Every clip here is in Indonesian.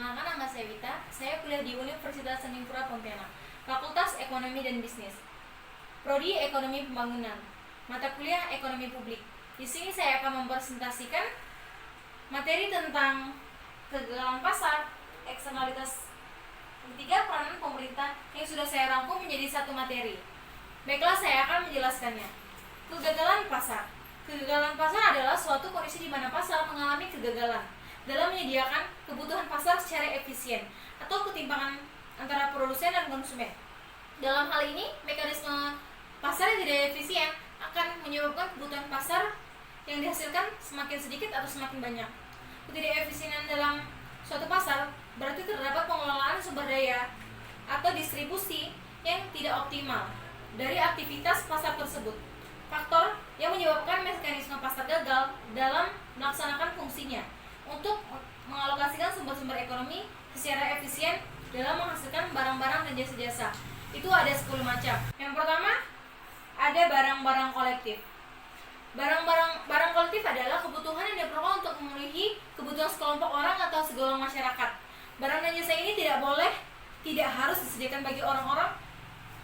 Perkenalkan, nama saya Wita. Saya kuliah di Universitas Senimpura Pontianak, Fakultas Ekonomi dan Bisnis, Prodi Ekonomi Pembangunan, mata kuliah Ekonomi Publik. Di sini saya akan mempresentasikan materi tentang kegagalan pasar, eksternalitas ketiga, peranan pemerintah yang sudah saya rangkum menjadi satu materi. Baiklah, saya akan menjelaskannya. Kegagalan pasar. Kegagalan pasar adalah suatu kondisi di mana pasar mengalami kegagalan dalam menyediakan kebutuhan pasar secara efisien atau ketimpangan antara produsen dan konsumen. Dalam hal ini, mekanisme pasar yang tidak efisien akan menyebabkan kebutuhan pasar yang dihasilkan semakin sedikit atau semakin banyak. Ketidakefisienan dalam suatu pasar berarti terdapat pengelolaan sumber daya atau distribusi yang tidak optimal dari aktivitas pasar tersebut. Faktor yang menyebabkan mekanisme pasar gagal dalam melaksanakan fungsinya untuk mengalokasikan sumber-sumber ekonomi secara efisien dalam menghasilkan barang-barang dan jasa-jasa. Itu ada 10 macam. Yang pertama, ada barang-barang kolektif. Barang kolektif adalah kebutuhan yang diperlukan untuk memenuhi kebutuhan sekelompok orang atau segolongan masyarakat. Barang dan jasa ini tidak harus disediakan bagi orang-orang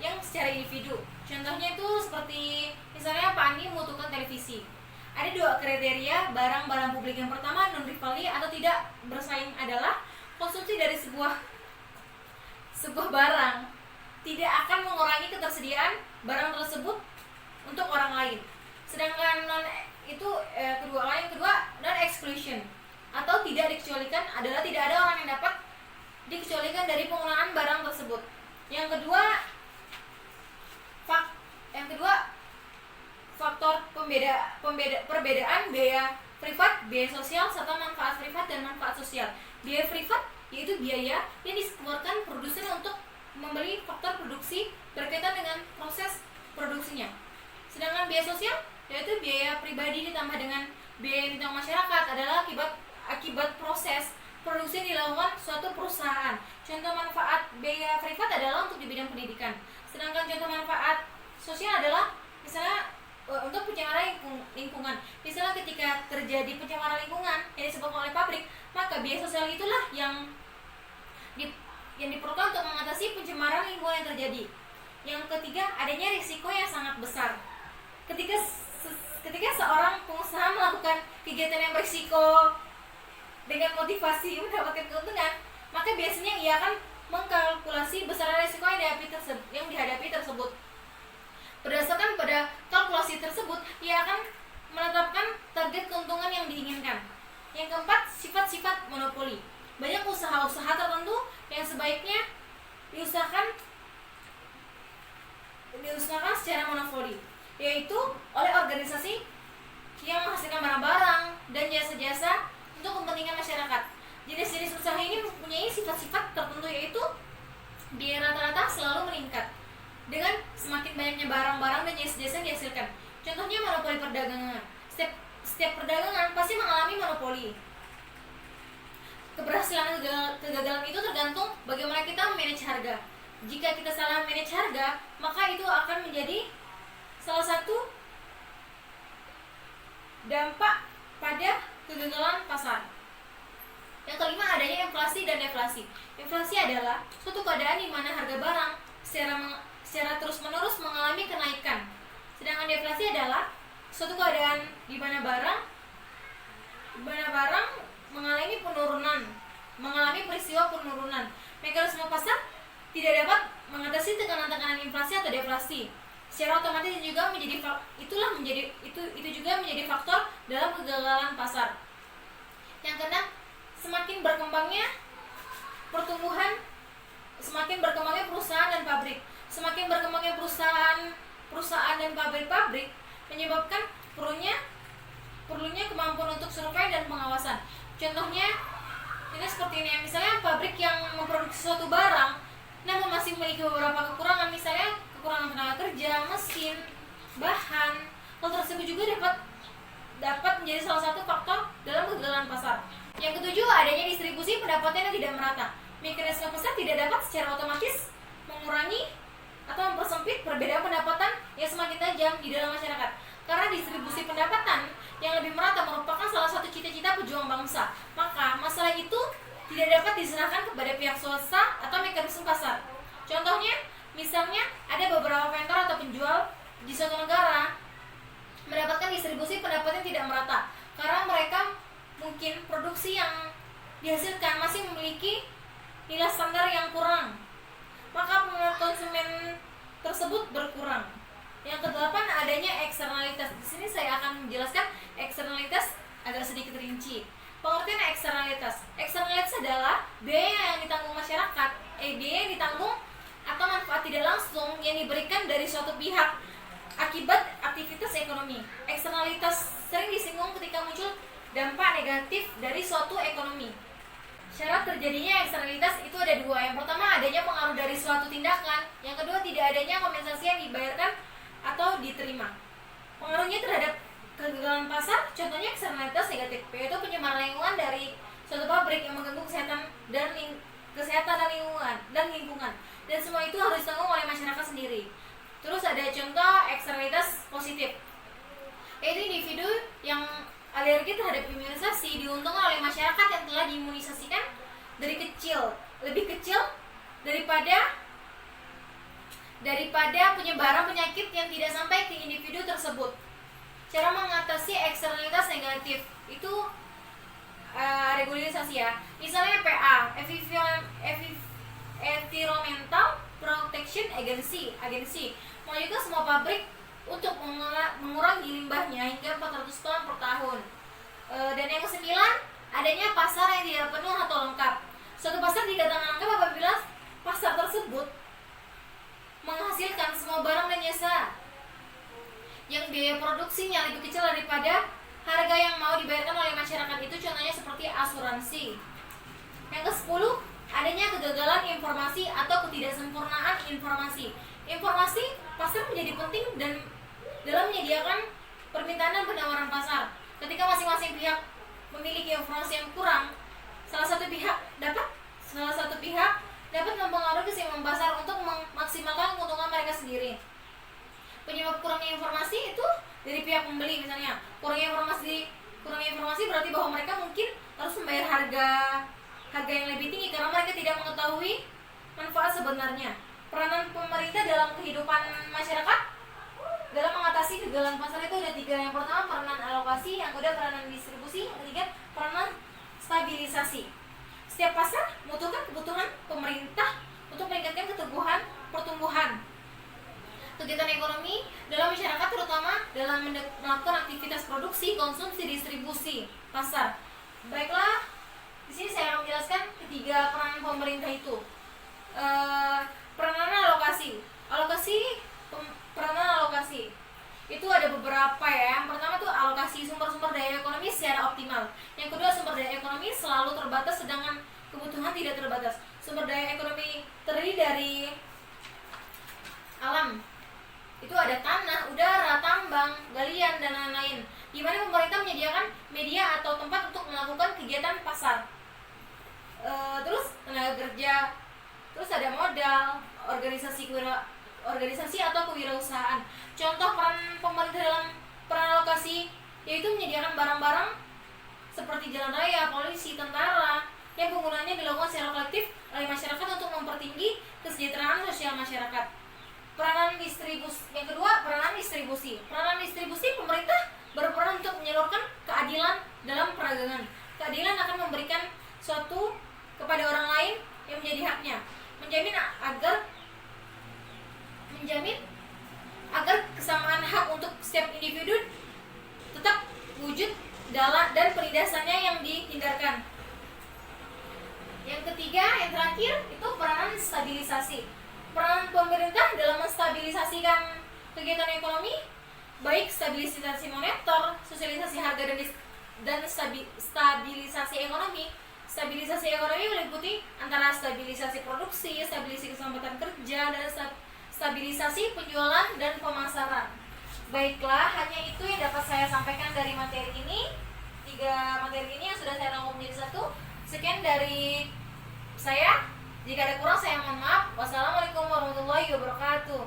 yang secara individu. Contohnya itu seperti misalnya Pak Andi membutuhkan televisi. Ada 2 kriteria barang-barang publik. Yang pertama, non-rivalry atau tidak bersaing adalah konsumsi dari sebuah barang tidak akan mengurangi ketersediaan barang tersebut untuk orang lain. Sedangkan yang kedua non exclusion atau tidak dikecualikan adalah tidak ada orang yang dapat dikecualikan dari penggunaan barang tersebut. Yang kedua faktor perbedaan biaya privat, biaya sosial, serta manfaat privat dan manfaat sosial. Biaya privat yaitu biaya yang dikeluarkan produsen untuk membeli faktor produksi berkaitan dengan proses produksinya. Sedangkan biaya sosial yaitu biaya pribadi ditambah dengan biaya yang ditanggung masyarakat adalah akibat proses produksi yang dilakukan suatu perusahaan. Contoh manfaat biaya privat adalah untuk di bidang pendidikan. Sedangkan contoh manfaat sosial adalah misalnya untuk pencemaran lingkungan. Misalnya ketika terjadi pencemaran lingkungan yang disebabkan oleh pabrik, maka biaya sosial itulah yang diperlukan untuk mengatasi pencemaran lingkungan yang terjadi. Yang ketiga, adanya risiko yang sangat besar. Ketika seorang pengusaha melakukan kegiatan yang berisiko dengan motivasi mendapatkan keuntungan, maka biasanya ia akan mengkalkulasi besaran risiko yang dihadapi tersebut. Berdasarkan pada kalkulasi tersebut, ia akan menetapkan target keuntungan yang diinginkan. Yang keempat, sifat-sifat monopoli. Banyak usaha-usaha tertentu yang sebaiknya diusahakan secara monopoli, yaitu oleh organisasi yang menghasilkan barang-barang dan jasa-jasa untuk kepentingan masyarakat. Jenis-jenis usaha ini mempunyai sifat-sifat tertentu, yaitu biaya rata-rata selalu meningkat dengan semakin banyaknya barang-barang dan jasa-jasa yang dihasilkan. Contohnya monopoli perdagangan. Setiap perdagangan pasti mengalami monopoli. Keberhasilan kegagalan itu tergantung bagaimana kita manage harga. Jika kita salah manage harga, maka itu akan menjadi salah satu dampak pada kegagalan pasar. Yang kelima, adanya inflasi dan deflasi. Inflasi adalah suatu keadaan di mana harga barang secara terus-menerus mengalami kenaikan. Sedangkan deflasi adalah suatu keadaan di mana barang mengalami peristiwa penurunan. Mekanisme pasar tidak dapat mengatasi tekanan-tekanan inflasi atau deflasi. Secara otomatis itu juga menjadi faktor dalam kegagalan pasar. Yang keenam, semakin berkembangnya perusahaan dan pabrik. Semakin berkembangnya perusahaan dan pabrik menyebabkan perlunya kemampuan untuk survei dan pengawasan. Contohnya ini seperti ini, misalnya pabrik yang memproduksi suatu barang namun masih memiliki beberapa kekurangan, misalnya kekurangan tenaga kerja, mesin, bahan. Hal tersebut juga dapat menjadi salah satu faktor dalam kegagalan pasar. Yang ketujuh, adanya distribusi pendapatan yang tidak merata. Mekanisme pasar tidak dapat secara otomatis mengurangi atau mempersempit perbedaan pendapatan yang semakin tajam di dalam masyarakat. Karena distribusi pendapatan yang lebih merata merupakan salah satu cita-cita pejuang bangsa. Maka masalah itu tidak dapat diserahkan kepada pihak swasta atau mekanisme pasar. Contohnya, misalnya ada beberapa vendor atau penjual di suatu negara mendapatkan distribusi pendapatan tidak merata karena mereka mungkin produksi yang dihasilkan masih memiliki nilai standar yang kurang, maka pengeluaran konsumen tersebut berkurang. Yang kedelapan, adanya eksternalitas. Di sini saya akan menjelaskan eksternalitas agak sedikit rinci. Pengertian eksternalitas. Eksternalitas adalah biaya yang ditanggung masyarakat, biaya yang ditanggung atau manfaat tidak langsung yang diberikan dari suatu pihak akibat aktivitas ekonomi. Eksternalitas sering disinggung ketika muncul dampak negatif dari suatu ekonomi. Syarat terjadinya eksternalitas itu ada dua. Yang pertama, adanya pengaruh dari suatu tindakan. Yang kedua, tidak adanya kompensasi yang dibayarkan atau diterima. Pengaruhnya terhadap kegagalan pasar, contohnya eksternalitas negatif, yaitu pencemaran lingkungan dari suatu pabrik yang mengganggu kesehatan dan lingkungan. Dan semua itu harus ditanggung oleh masyarakat sendiri. Terus ada contoh eksternalitas positif, yaitu individu yang alergi terhadap imunisasi diuntungkan oleh masyarakat yang telah diimunisasikan dari kecil, lebih kecil daripada penyebaran penyakit yang tidak sampai ke individu tersebut. Cara mengatasi eksternalitas negatif itu regulasi ya. Misalnya PA, Environmental Protection Agency mewajibkan semua pabrik untuk mengurangi limbahnya hingga 400 ton per tahun. Dan yang kesembilan, adanya pasar yang tidak penuh atau lengkap. Suatu pasar dikatakan lengkap apabila pasar tersebut menghasilkan semua barang dan jasa yang biaya produksinya lebih kecil daripada harga yang mau dibayarkan oleh masyarakat. Itu contohnya seperti asuransi. Yang ke-10, adanya kegagalan informasi atau ketidaksempurnaan informasi. Informasi pasar menjadi penting dan dalam menyediakan permintaan dan penawaran pasar. Ketika masing-masing pihak memiliki informasi yang kurang, salah satu pihak dapat mempengaruhi keseimbangan pasar untuk memaksimalkan keuntungan mereka sendiri. Penyebab kurangnya informasi itu dari pihak pembeli, misalnya kurangnya informasi berarti bahwa mereka mungkin harus membayar harga yang lebih tinggi karena mereka tidak mengetahui manfaat sebenarnya. Peranan pemerintah dalam kehidupan masyarakat dalam mengatasi kegagalan pasar itu ada 3. Yang pertama, peranan alokasi, yang kedua peranan distribusi, yang ketiga peranan stabilisasi. Setiap pasar membutuhkan kebutuhan pemerintah untuk meningkatkan pertumbuhan kegiatan ekonomi dalam masyarakat, terutama dalam melakukan aktivitas produksi, konsumsi, distribusi, pasar. Baiklah, di sini saya akan menjelaskan ketiga peranan pemerintah itu. Peranan alokasi. Peranan alokasi itu ada beberapa ya. Yang pertama tuh alokasi sumber-sumber daya ekonomi secara optimal. Yang kedua, sumber daya ekonomi selalu terbatas sedangkan kebutuhan tidak terbatas. Sumber daya ekonomi terdiri dari alam. Itu ada tanah, udara, tambang, galian, dan lain-lain. Di mana pemerintah menyediakan media atau tempat untuk melakukan kegiatan pasar. Terus tenaga kerja, terus ada modal, organisasi atau kewirausahaan. Contoh peran pemerintah dalam peran alokasi yaitu menyediakan barang-barang seperti jalan raya, polisi, tentara yang penggunaannya dilakukan secara kolektif oleh masyarakat untuk mempertinggi kesejahteraan sosial masyarakat. Peranan distribusi. Yang kedua, peranan distribusi. Peranan distribusi, pemerintah berperan untuk menyalurkan keadilan dalam perdagangan. Keadilan akan memberikan suatu kepada orang lain yang menjadi haknya. Menjamin agar kesamaan hak untuk setiap individu tetap wujud dan penindasannya yang dihindarkan. Yang ketiga, yang terakhir itu peranan stabilisasi. Peran pemerintah dalam menstabilisasikan kegiatan ekonomi, baik stabilisasi moneter, sosialisasi harga dan stabilisasi ekonomi. Stabilisasi ekonomi meliputi antara stabilisasi produksi, stabilisasi kesempatan kerja, dan stabilisasi penjualan dan pemasaran. Baiklah, hanya itu yang dapat saya sampaikan dari materi ini. 3 materi ini yang sudah saya rangkum menjadi 1. Sekian dari saya. Jika ada kurang, saya mohon maaf. Wassalamualaikum warahmatullahi wabarakatuh.